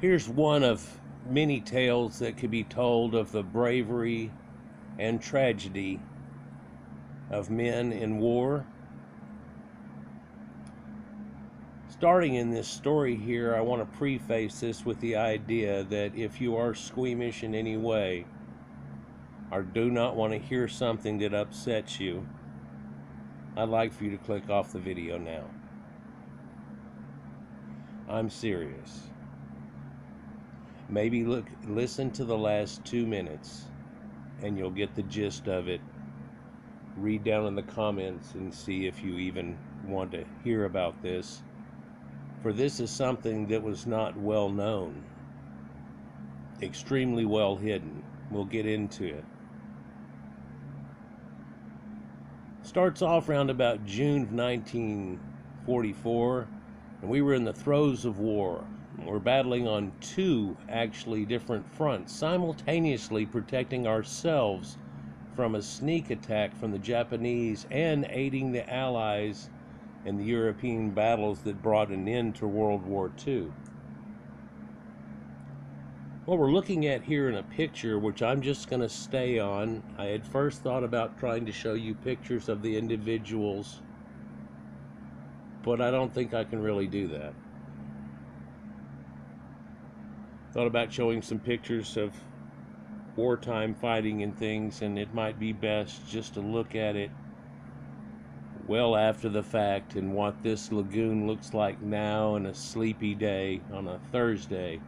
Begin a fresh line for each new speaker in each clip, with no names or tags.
Here's one of many tales that could be told of the bravery and tragedy of men in war. Starting in this story here, I want to preface this with the idea that if you are squeamish in any way, or do not want to hear something that upsets you, I'd like for you to click off the video now. I'm serious. Maybe listen to the last 2 minutes and you'll get the gist of it. Read down in the comments and see if you even want to hear about this. For this is something that was not well known. Extremely well hidden. We'll get into it. Starts off around about June of 1944, and we were in the throes of war. We're battling on two actually different fronts, simultaneously protecting ourselves from a sneak attack from the Japanese and aiding the Allies in the European battles that brought an end to World War II. What we're looking at here in a picture, which I'm just going to stay on, I had first thought about trying to show you pictures of the individuals, but I don't think I can really do that. Thought about showing some pictures of wartime fighting and things, and it might be best just to look at it well after the fact and what this lagoon looks like now on a sleepy day on a Thursday,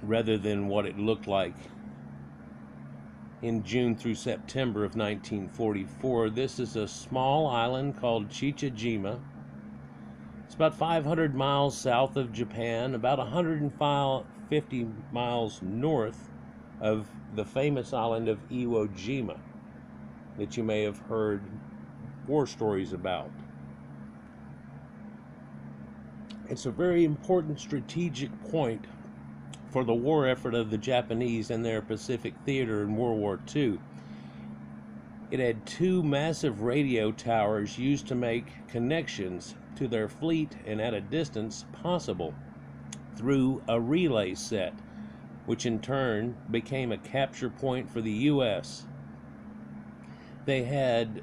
rather than what it looked like in June through September of 1944. This is a small island called Chichijima. It's about 500 miles south of Japan, about 150 miles north of the famous island of Iwo Jima that you may have heard war stories about. It's a very important strategic point for the war effort of the Japanese and their Pacific theater in World War II. It had two massive radio towers used to make connections to their fleet and at a distance possible through a relay set, which in turn became a capture point for the U.S. They had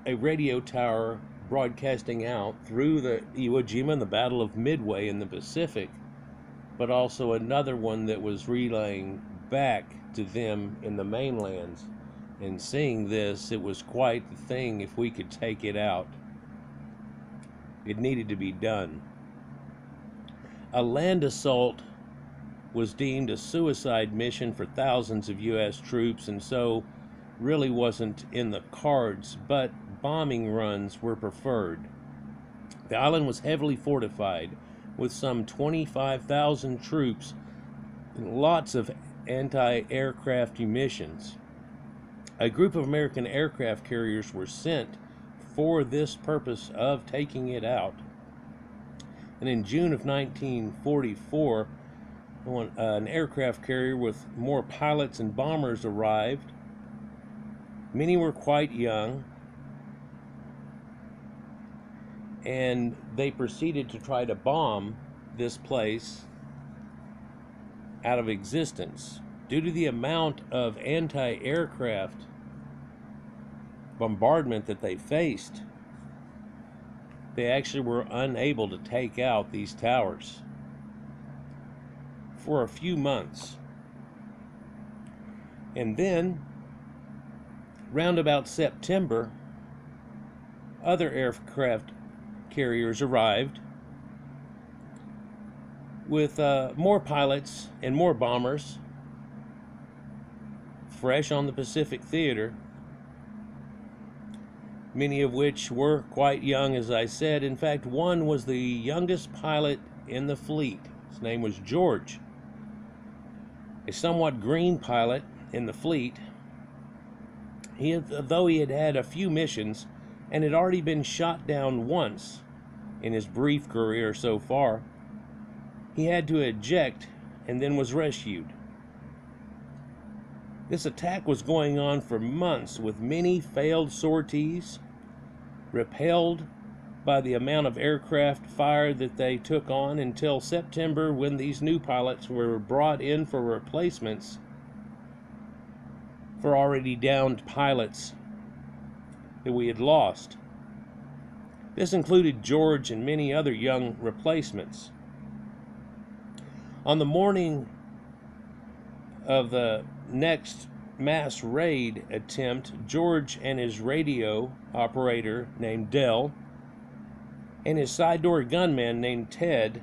a radio tower broadcasting out through the Iwo Jima and the Battle of Midway in the Pacific, but also another one that was relaying back to them in the mainlands. And seeing this, it was quite the thing if we could take it out. It needed to be done. A land assault was deemed a suicide mission for thousands of U.S. troops, and so really wasn't in the cards, but bombing runs were preferred. The island was heavily fortified with some 25,000 troops and lots of anti-aircraft munitions. A group of American aircraft carriers were sent for this purpose of taking it out. And in June of 1944, an aircraft carrier with more pilots and bombers arrived. Many were quite young, and they proceeded to try to bomb this place out of existence. Due to the amount of anti-aircraft bombardment that they faced, they actually were unable to take out these towers for a few months. And then, round about September, other aircraft carriers arrived with more pilots and more bombers, fresh on the Pacific theater, many of which were quite young, as I said. In fact, one was the youngest pilot in the fleet. His name was George, a somewhat green pilot in the fleet. Though he had had a few missions and had already been shot down once in his brief career so far, he had to eject and then was rescued. This attack was going on for months, with many failed sorties, repelled by the amount of aircraft fire that they took on until September, when these new pilots were brought in for replacements for already downed pilots that we had lost. This included George and many other young replacements. On the morning of the next mass raid attempt, George and his radio operator named Dell and his side door gunman named Ted,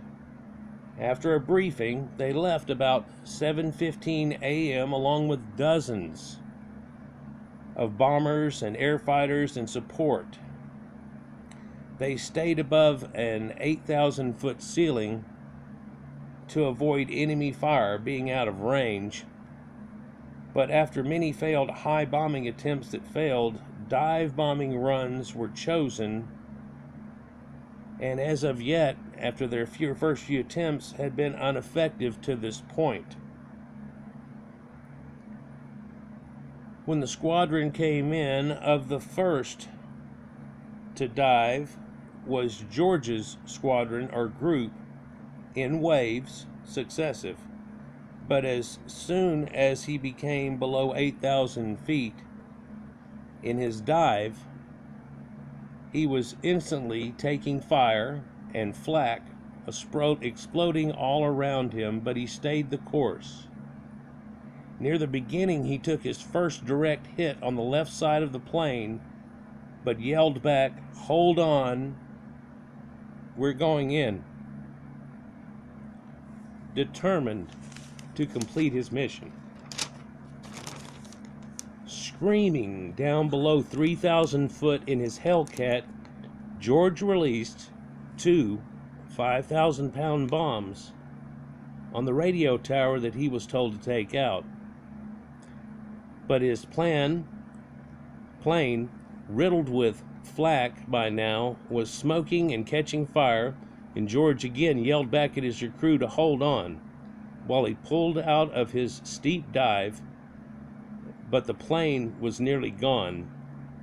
after a briefing, they left about 7:15 a.m. along with dozens of bombers and air fighters and support. They stayed above an 8,000-foot ceiling to avoid enemy fire, being out of range. But after many failed high bombing attempts that failed, dive bombing runs were chosen, and as of yet, after their first few attempts, had been ineffective to this point. When the squadron came in, of the first to dive was George's squadron or group in waves, successive. But as soon as he became below 8,000 feet in his dive, he was instantly taking fire and flak exploding all around him, but he stayed the course. Near the beginning, he took his first direct hit on the left side of the plane, but yelled back, "Hold on, we're going in," determined to complete his mission. Screaming down below 3,000 foot in his Hellcat, George released 2 5,000-pound bombs on the radio tower that he was told to take out. But his plane, riddled with flak by now, was smoking and catching fire, and George again yelled back at his crew to hold on while he pulled out of his steep dive, but the plane was nearly gone.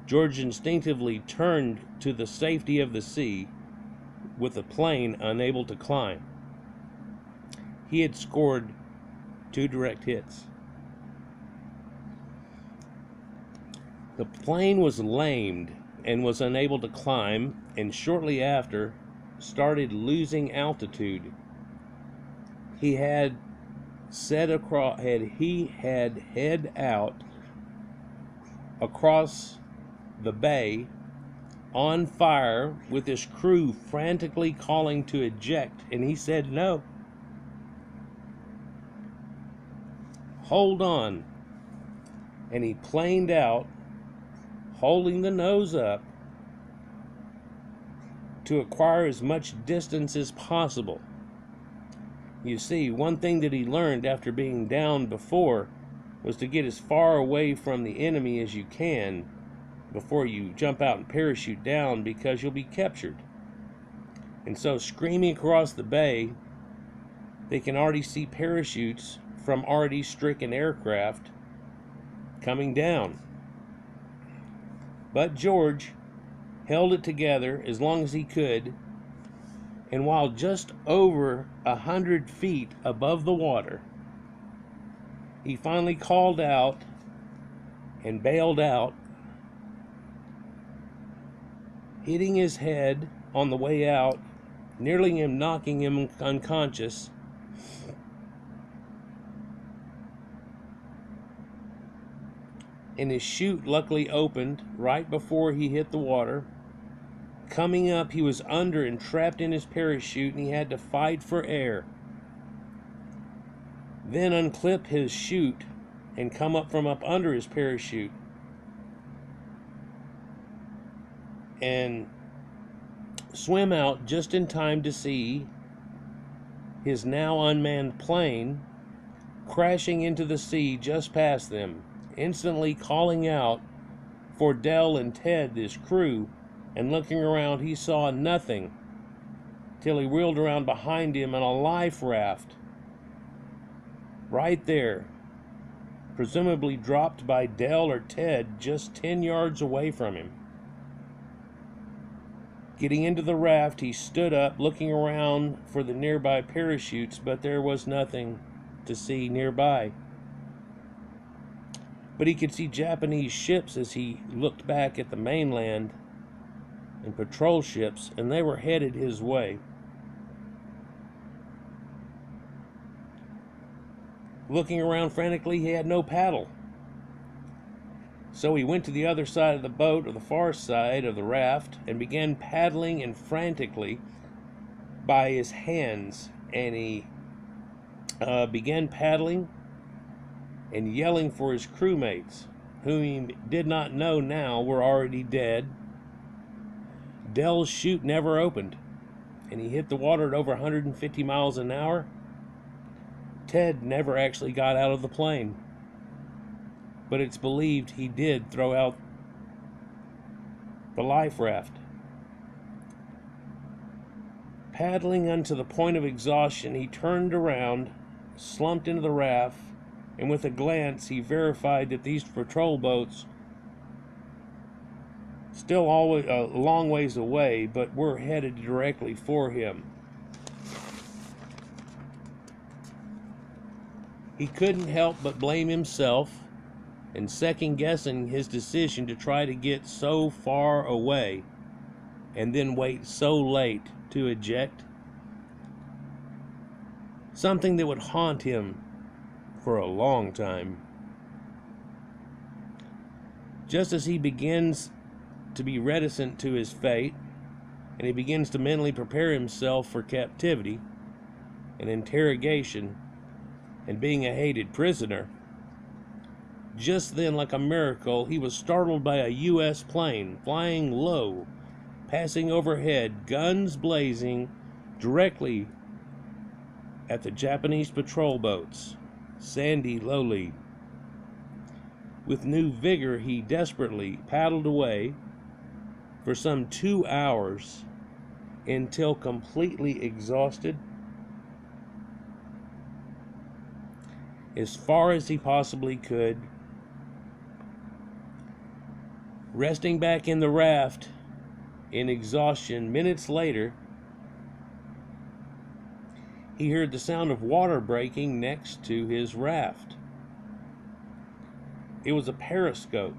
George instinctively turned to the safety of the sea, with the plane unable to climb. He had scored 2 direct hits. The plane was lamed and was unable to climb, and shortly after started losing altitude. He had head out across the bay on fire, with his crew frantically calling to eject, and he said no. Hold on. And he planed out, holding the nose up to acquire as much distance as possible. You see, one thing that he learned after being down before was to get as far away from the enemy as you can before you jump out and parachute down, because you'll be captured. And so, screaming across the bay, they can already see parachutes from already stricken aircraft coming down. But George held it together as long as he could, and while just over 100 feet above the water, he finally called out and bailed out, hitting his head on the way out, nearly knocking him unconscious. And his chute luckily opened right before he hit the water. Coming up, he was under and trapped in his parachute, and he had to fight for air. Then unclip his chute and come up from up under his parachute, and swim out just in time to see his now unmanned plane crashing into the sea just past them, instantly calling out for Dell and Ted, his crew, and looking around, he saw nothing till he wheeled around behind him, and a life raft right there, presumably dropped by Dell or Ted just 10 yards away from him. Getting into the raft, he stood up, looking around for the nearby parachutes, but there was nothing to see nearby. But he could see Japanese ships as he looked back at the mainland, and patrol ships, and they were headed his way. Looking around frantically, he had no paddle. So he went to the other side of the boat, or the far side of the raft, and began paddling and frantically by his hands. And he began paddling and yelling for his crewmates, whom he did not know now were already dead. Dell's chute never opened, and he hit the water at over 150 miles an hour. Ted never actually got out of the plane, but it's believed he did throw out the life raft. Paddling unto the point of exhaustion, he turned around, slumped into the raft, and with a glance he verified that these patrol boats, still always a long ways away, but were headed directly for him. He couldn't help but blame himself and second-guessing his decision to try to get so far away and then wait so late to eject. Something that would haunt him for a long time. Just as he begins to be reticent to his fate, and he begins to mentally prepare himself for captivity and interrogation and being a hated prisoner, just then, like a miracle, he was startled by a U.S. plane flying low, passing overhead, guns blazing, directly at the Japanese patrol boats, Sandy Lowlead. With new vigor, he desperately paddled away for some 2 hours until completely exhausted, as far as he possibly could. Resting back in the raft in exhaustion, minutes later, he heard the sound of water breaking next to his raft. It was a periscope.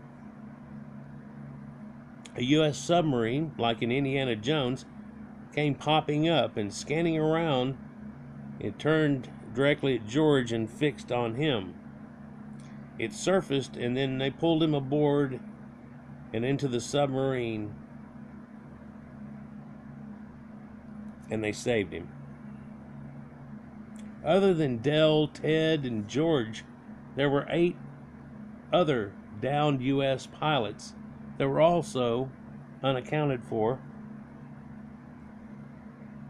A U.S. submarine, like in Indiana Jones, came popping up and scanning around. It turned directly at George and fixed on him. It surfaced, and then they pulled him aboard and into the submarine, and they saved him. Other than Dell, Ted, and George, there were 8 other downed U.S. pilots that were also unaccounted for,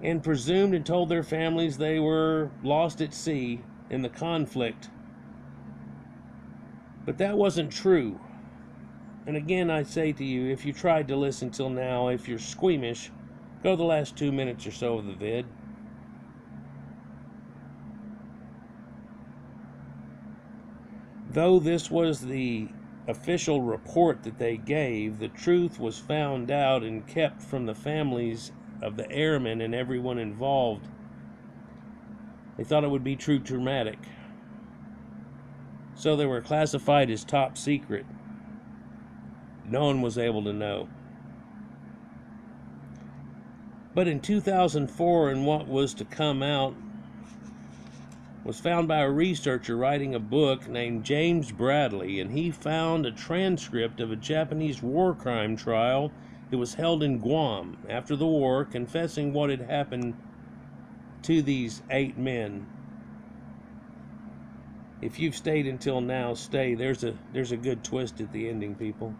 and presumed and told their families they were lost at sea in the conflict. But that wasn't true. And again, I say to you, if you tried to listen till now, if you're squeamish, go the last 2 minutes or so of the vid. Though this was the official report that they gave, the truth was found out and kept from the families of the airmen and everyone involved. They thought it would be too dramatic, so they were classified as top secret. No one was able to know. But in 2004, and what was to come out was found by a researcher writing a book named James Bradley, and he found a transcript of a Japanese war crime trial that was held in Guam after the war, confessing what had happened to these 8 men. If you've stayed until now, stay. There's a good twist at the ending, people.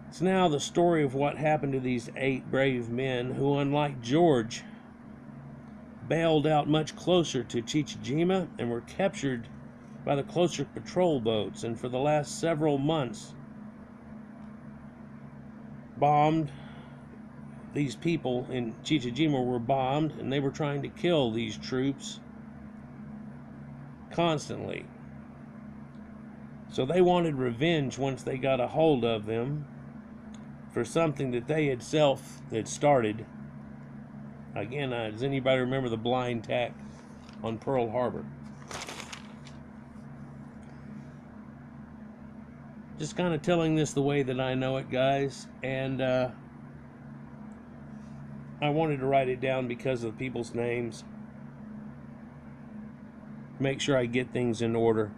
It's now the story of what happened to these 8 brave men who, unlike George, bailed out much closer to Chichijima and were captured by the closer patrol boats, and for the last several months bombed. These people in Chichijima were bombed, and they were trying to kill these troops constantly. So they wanted revenge once they got a hold of them for something that they had started. Again, does anybody remember the blind attack on Pearl Harbor? Just kind of telling this the way that I know it, guys, and I wanted to write it down because of people's names. Make sure I get things in order.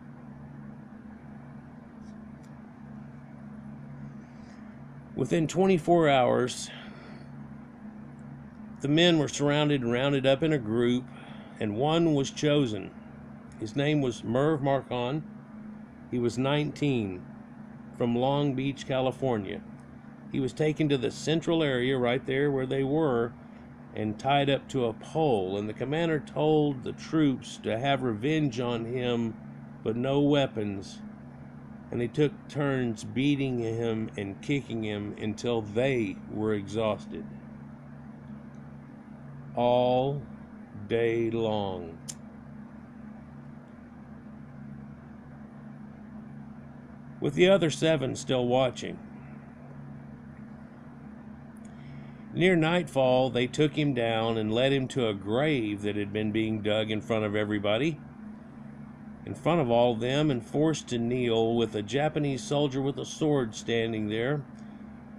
Within 24 hours, the men were surrounded and rounded up in a group, and one was chosen. His name was Merv Marcon. He was 19, from Long Beach, California. He was taken to the central area right there where they were and tied up to a pole, and the commander told the troops to have revenge on him, but no weapons. And they took turns beating him and kicking him until they were exhausted. All day long. With the other 7 still watching. Near nightfall, they took him down and led him to a grave that had been being dug in front of everybody, in front of all of them, and forced to kneel with a Japanese soldier with a sword standing there.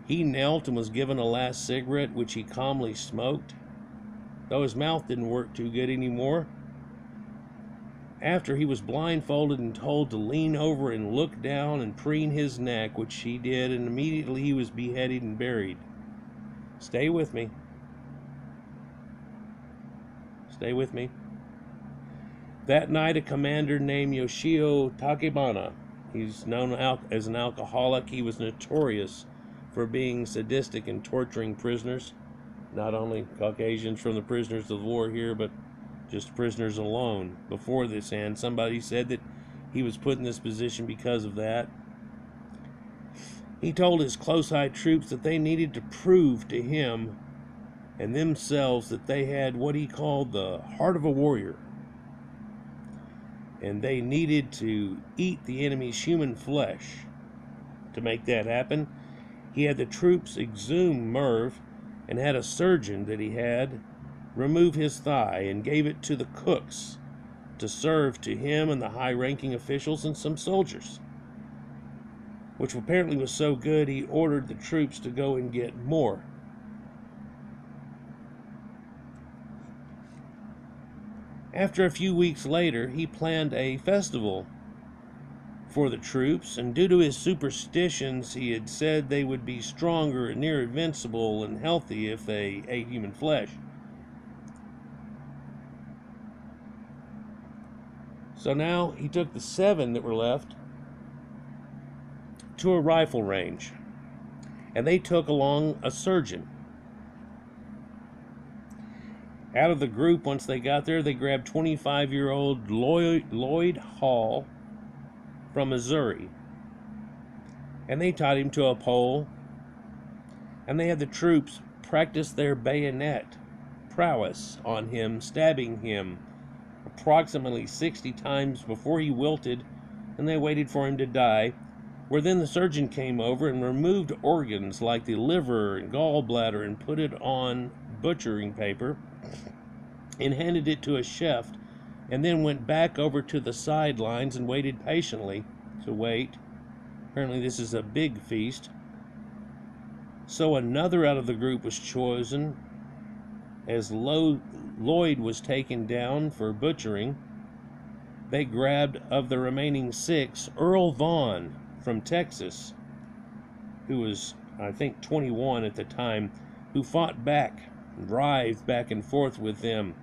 He knelt and was given a last cigarette, which he calmly smoked, though his mouth didn't work too good anymore. After, he was blindfolded and told to lean over and look down and preen his neck, which he did, and immediately he was beheaded and buried. Stay with me. Stay with me. That night, a commander named Yoshio Takebana, he's known as an alcoholic. He was notorious for being sadistic and torturing prisoners, not only Caucasians from the prisoners of war here, but just prisoners alone. Before this hand, somebody said that he was put in this position because of that. He told his close-eyed troops that they needed to prove to him and themselves that they had what he called the heart of a warrior, and they needed to eat the enemy's human flesh. To make that happen, he had the troops exhume Merv and had a surgeon that he had remove his thigh and gave it to the cooks to serve to him and the high-ranking officials and some soldiers, which apparently was so good he ordered the troops to go and get more. After a few weeks later, he planned a festival for the troops, and due to his superstitions, he had said they would be stronger and near invincible and healthy if they ate human flesh. So now he took the 7 that were left to a rifle range, and they took along a surgeon. Out of the group, once they got there, they grabbed 25-year-old Lloyd Hall from Missouri, and they tied him to a pole, and they had the troops practice their bayonet prowess on him, stabbing him approximately 60 times before he wilted, and they waited for him to die, where then the surgeon came over and removed organs like the liver and gallbladder and put it on butchering paper and handed it to a chef, and then went back over to the sidelines and waited patiently to wait. Apparently this is a big feast. So another out of the group was chosen. As Lloyd was taken down for butchering, they grabbed of the remaining 6 Earl Vaughn from Texas, who was, I think, 21 at the time, who fought back, writhed back and forth with them,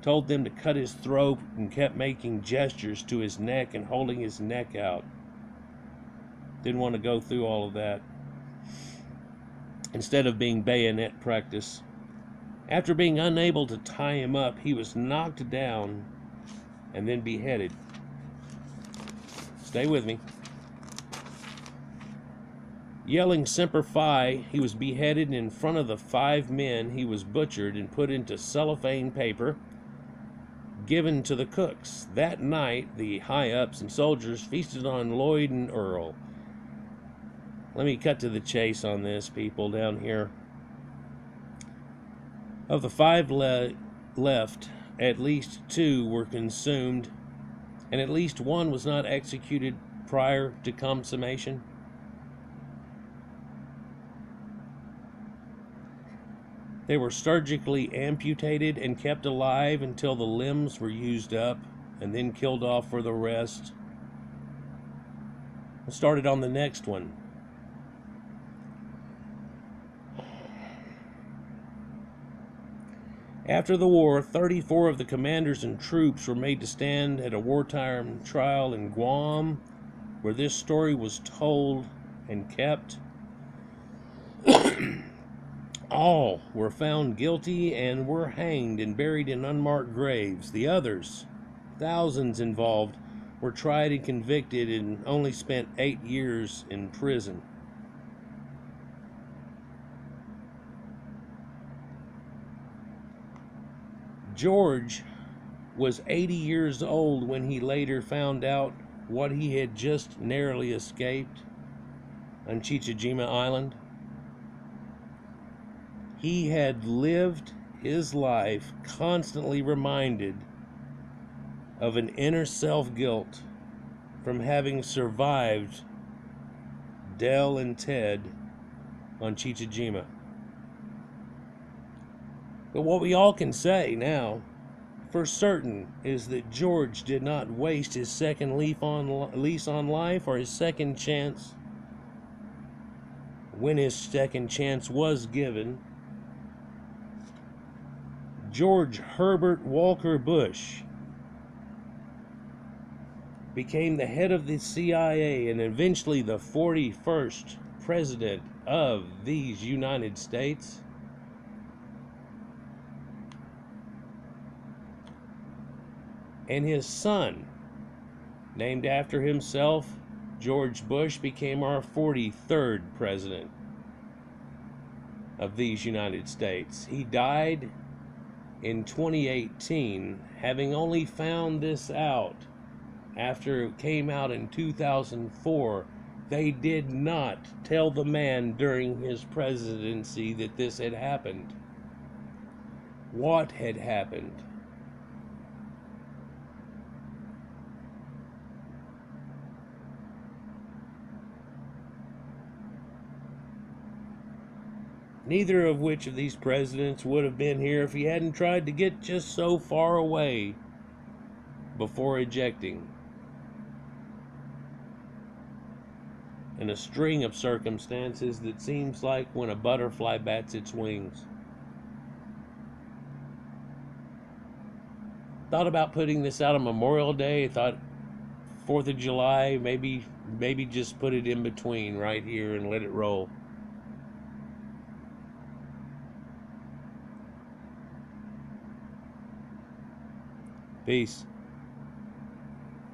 told them to cut his throat, and kept making gestures to his neck and holding his neck out. Didn't want to go through all of that. Instead of being bayonet practice. After being unable to tie him up, he was knocked down and then beheaded. Stay with me. Yelling Semper Fi, he was beheaded in front of the 5 men. He was butchered and put into cellophane paper, given to the cooks. That night, the high-ups and soldiers feasted on Lloyd and Earl. Let me cut to the chase on this, people, down here. Of the 5 left, at least 2 were consumed, and at least 1 was not executed prior to consummation. They were surgically amputated and kept alive until the limbs were used up, and then killed off for the rest. I started on the next one. After the war, 34 of the commanders and troops were made to stand at a wartime trial in Guam, where this story was told and kept. All were found guilty and were hanged and buried in unmarked graves. The others, thousands involved, were tried and convicted and only spent 8 years in prison. George was 80 years old when he later found out what he had just narrowly escaped on Chichijima Island. He had lived his life constantly reminded of an inner self-guilt from having survived Del and Ted on Chichijima. But what we all can say now for certain is that George did not waste his second lease on life, or his second chance when his second chance was given. George Herbert Walker Bush became the head of the CIA and eventually the 41st president of these United States. And his son, named after himself, George Bush, became our 43rd president of these United States. He died in 2018, having only found this out after it came out in 2004. They did not tell the man during his presidency that this had happened. What had happened? Neither of which of these presidents would have been here if he hadn't tried to get just so far away before ejecting. In a string of circumstances that seems like when a butterfly bats its wings. Thought about putting this out on Memorial Day. Thought 4th of July, maybe just put it in between right here and let it roll. Peace.